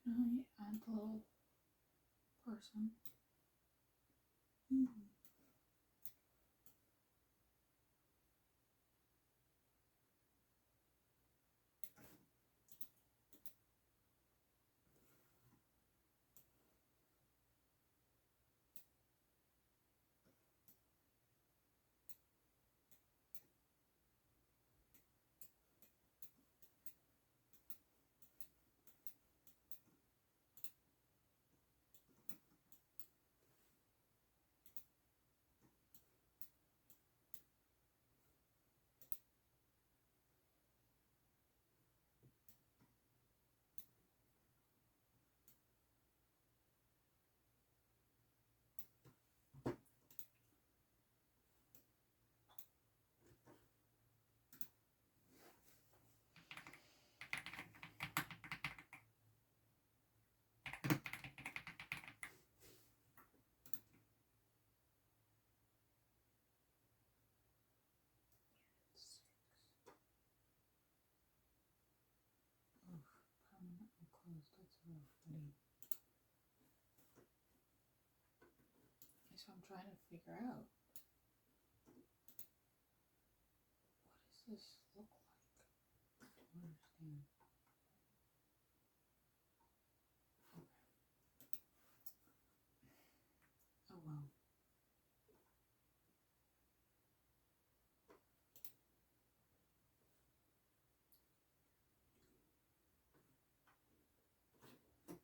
Can I add the little person? Permanently closed. That's real funny. So I'm trying to figure out, what does this look like? I don't understand. Okay. Oh well.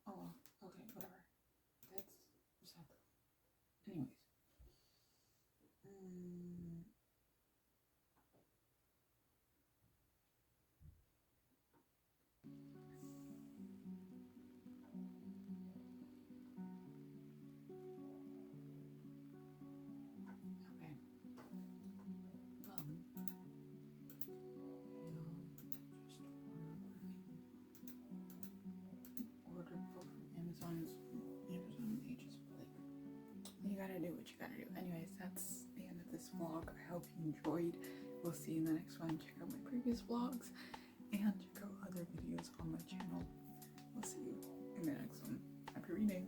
Oh well. Okay, whatever. That's sad. Anyways. Okay. Well, just ordered book from Amazon Ages, like, you gotta do what you gotta do. Anyways, that's the end of this vlog. I hope you enjoyed. We'll see you in the next one. Check out my previous vlogs and check out other videos on my channel. We'll see you in the next one. Happy reading.